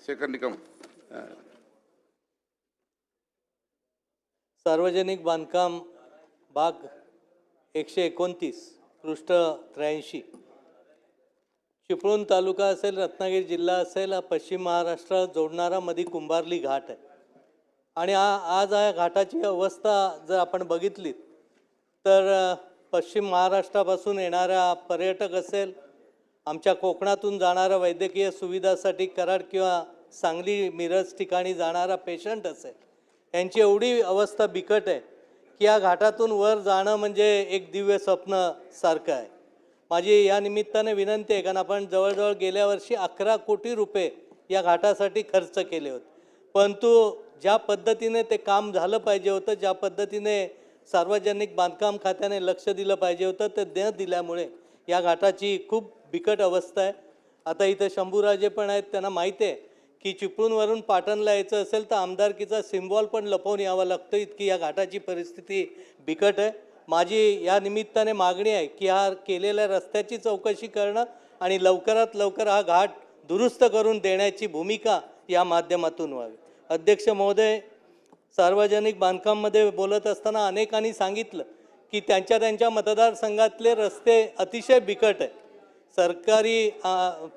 शेखर निकम. सार्वजनिक बांधकाम भाग 129 पृष्ठ 83. चिपळूण तालुका असेल, रत्नागिरी जिल्हा असेल, हा पश्चिम महाराष्ट्र जोडणारा मध्ये कुंभारली घाट आहे. आणि आज या घाटाची अवस्था जर आपण बघितली तर पश्चिम महाराष्ट्रापासून येणाऱ्या पर्यटक असेल, आमच्या कोकणातून जाणारा वैद्यकीय सुविधासाठी कराड किंवा सांगली मिरज ठिकाणी जाणारा पेशंट असेल, यांची एवढी अवस्था बिकट आहे की या घाटातून वर जाणं म्हणजे एक दिव्य स्वप्न सारखं आहे. माझी या निमित्ताने विनंती आहे, कारण आपण जवळजवळ गेल्या वर्षी 11 कोटी रुपये या घाटासाठी खर्च केले होते, परंतु ज्या पद्धतीने ते काम झालं पाहिजे होतं, ज्या पद्धतीने सार्वजनिक बांधकाम खात्याने लक्ष दिलं पाहिजे होतं, ते न दिल्यामुळे या घाटाची खूप बिकट अवस्था आहे. आता इथे शंभूराजे पण आहेत, त्यांना माहिती आहे की चिपळूणवरून पाटणला यायचं असेल तर आमदारकीचा सिम्बॉल पण लपवून यावं लागतं, इतकी या घाटाची परिस्थिती बिकट आहे. माझी या निमित्ताने मागणी आहे की हा केलेल्या रस्त्याची चौकशी करणं आणि लवकरात लवकर हा घाट दुरुस्त करून देण्याची भूमिका या माध्यमातून व्हावी. अध्यक्ष महोदय, सार्वजनिक बांधकाममध्ये बोलत असताना अनेकांनी सांगितलं की त्यांच्या मतदारसंघातले रस्ते अतिशय बिकट आहे. सरकारी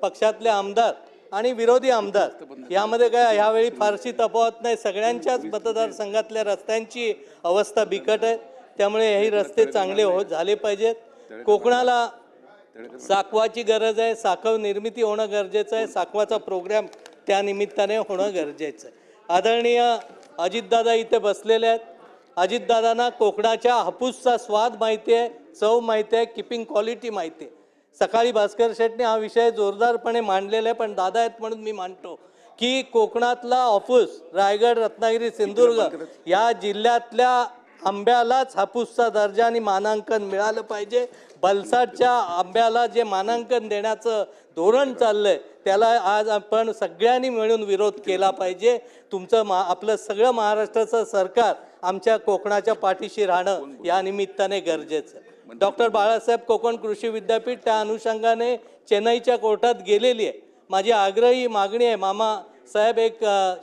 पक्षातले आमदार आणि विरोधी आमदार यामध्ये काय ह्यावेळी फारशी तफावत नाही, सगळ्यांच्याच मतदारसंघातल्या रस्त्यांची अवस्था बिकट आहे. त्यामुळे हे रस्ते चांगले झाले पाहिजेत. कोकणाला साकवाची गरज आहे, साखव निर्मिती होणं गरजेचं आहे, साकवाचा प्रोग्राम त्या निमित्ताने होणं गरजेचं आहे. आदरणीय अजितदादा इथे बसलेले आहेत. अजितदादांना कोकणाच्या हापूसचा स्वाद माहिती आहे, चव माहिती आहे, किपिंग क्वालिटी माहिती आहे. सकाळी भास्कर शेटने हा विषय जोरदारपणे मांडलेला आहे, पण दादा आहेत म्हणून मी मांडतो की कोकणातला हापूस रायगड, रत्नागिरी, सिंधुदुर्ग या जिल्ह्यातल्या आंब्यालाच हापूसचा दर्जा आणि मानांकन मिळालं पाहिजे. बलसाडच्या आंब्याला जे मानांकन देण्याचं धोरण चाललंय त्याला आज आपण सगळ्यांनी मिळून विरोध केला पाहिजे. तुमचं आपलं सगळं महाराष्ट्राचं सरकार आमच्या कोकणाच्या पाठीशी राहणं या निमित्ताने गरजेचं आहे. डॉक्टर बाळासाहेब कोकण कृषी विद्यापीठ त्या अनुषंगाने चेन्नईच्या कोर्टात गेलेली आहे. माझी आग्रही मागणी आहे, मामा साहेब, एक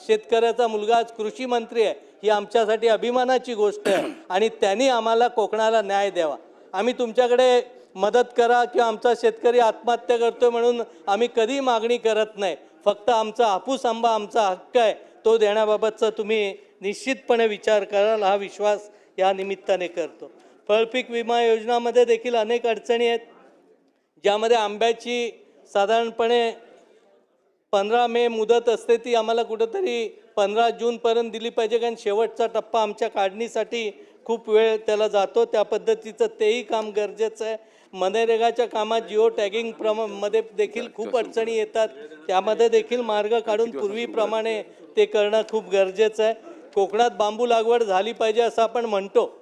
शेतकऱ्याचा मुलगा आज कृषी मंत्री आहे, ही आमच्यासाठी अभिमानाची गोष्ट आहे आणि त्यांनी आम्हाला कोकणाला न्याय द्यावा. आम्ही तुमच्याकडे मदत करा किंवा आमचा शेतकरी आत्महत्या करतो म्हणून आम्ही कधी मागणी करत नाही. फक्त आमचा हापूस आंबा आमचा हक्क आहे, तो देण्याबाबतचा तुम्ही निश्चितपणे विचार कराल, हा विश्वास या निमित्ताने करतो. फळपीक विमा योजनामध्ये देखील अनेक अडचणी आहेत, ज्यामध्ये आंब्याची साधारणपणे 15 मे मुदत असते, ती आम्हाला कुठंतरी 15 जूनपर्यंत दिली पाहिजे, कारण शेवटचा टप्पा आमच्या काढणीसाठी खूप वेळ त्याला जातो. त्या पद्धतीचं तेही काम गरजेचं आहे. मनरेगाच्या कामात जिओ टॅगिंग मध्ये देखील खूप अडचणी येतात, त्यामध्ये देखील मार्ग काढून पूर्वीप्रमाणे ते करणं खूप गरजेचं आहे. कोकणात बांबू लागवड झाली पाहिजे असं आपण म्हणतो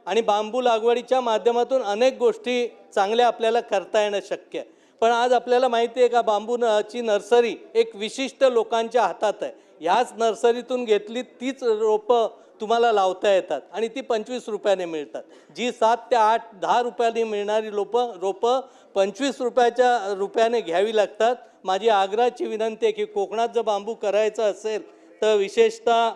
आणि बांबू लागवडीच्या माध्यमातून अनेक गोष्टी चांगल्या आपल्याला करता येणं शक्य आहे. पण आज आपल्याला माहिती आहे का, बांबूची नर्सरी एक विशिष्ट लोकांच्या हातात आहे. ह्याच नर्सरीतून घेतली तीच रोपं तुम्हाला लावता येतात आणि ती 25 रुपयाने मिळतात. जी 7 ते 8, 10 रुपयाने मिळणारी रोपं 25 रुपयाने घ्यावी लागतात. माझी आग्रहाची विनंती आहे की कोकणात जर बांबू करायचा असेल तर विशेषतः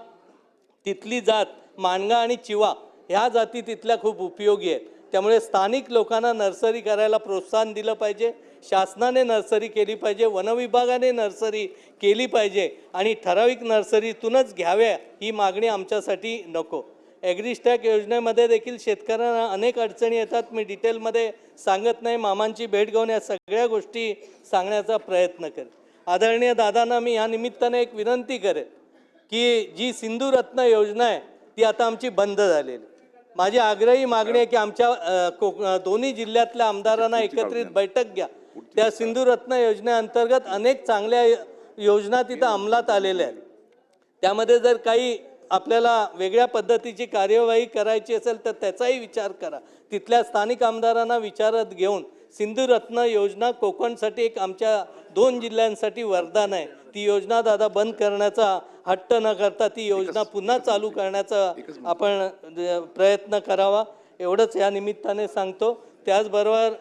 तिथली जात मानगा आणि चिवा ह्या जाती तिथल्या खूप उपयोगी आहेत. त्यामुळे स्थानिक लोकांना नर्सरी करायला प्रोत्साहन दिलं पाहिजे. शासनाने नर्सरी केली पाहिजे, वनविभागाने नर्सरी केली पाहिजे आणि ठराविक नर्सरीतूनच घ्याव्या ही मागणी आमच्यासाठी नको. ॲग्रिस्टॅक योजनेमध्ये देखील शेतकऱ्यांना अनेक अडचणी येतात. मी डिटेलमध्ये सांगत नाही, मामांची भेट घेऊन या सगळ्या गोष्टी सांगण्याचा प्रयत्न करेन. आदरणीय दादांना मी या निमित्ताने एक विनंती करेन की जी सिंधुरत्न योजना आहे ती आता आमची बंद झालेली. माझी आग्रही मागणी आहे की आमच्या दोन्ही जिल्ह्यातल्या आमदारांना एकत्रित बैठक घ्या. त्या सिंधुरत्न योजनेअंतर्गत अनेक चांगल्या योजना तिथं अंमलात आलेल्या आहेत. त्यामध्ये जर काही आपल्याला वेगळ्या पद्धतीची कार्यवाही करायची असेल तर त्याचाही विचार करा. तिथल्या स्थानिक आमदारांना विचारात घेऊन सिंधुरत्न योजना कोकणसाठी एक आमच्या 2 जिल्ह्यांसाठी वरदान आहे. ती योजना दादा बंद करण्याचा हट्ट न करता ती योजना पुन्हा चालू करण्याचा आपण प्रयत्न करावा, एवढंच या निमित्ताने सांगतो. त्याचबरोबर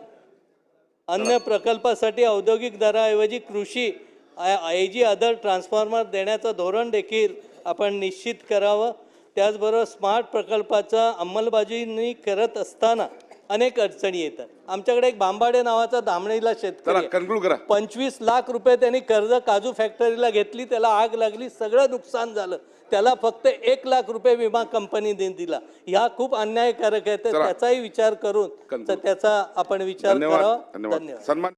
अन्य प्रकल्पासाठी औद्योगिक दराऐवजी कृषी AG अदर ट्रान्सफॉर्मर देण्याचं धोरण देखील आपण निश्चित करावं. त्याचबरोबर स्मार्ट प्रकल्पाचा अंमलबजावणी करत असताना अनेक अडचणी येतात. आमच्याकडे एक बांबाडे नावाचा धामणीला शेतकरी आहे. कन्क्लूड करा. 25 लाख रुपये त्यांनी कर्ज काजू फॅक्टरीला घेतली, त्याला आग लागली, सगळं नुकसान झालं. त्याला फक्त 1 लाख रुपये विमा कंपनीने दिला. ह्या खूप अन्यायकारक आहे. तर त्याचाही विचार करून त्याचा आपण विचार करावा. धन्यवाद. सन्मान.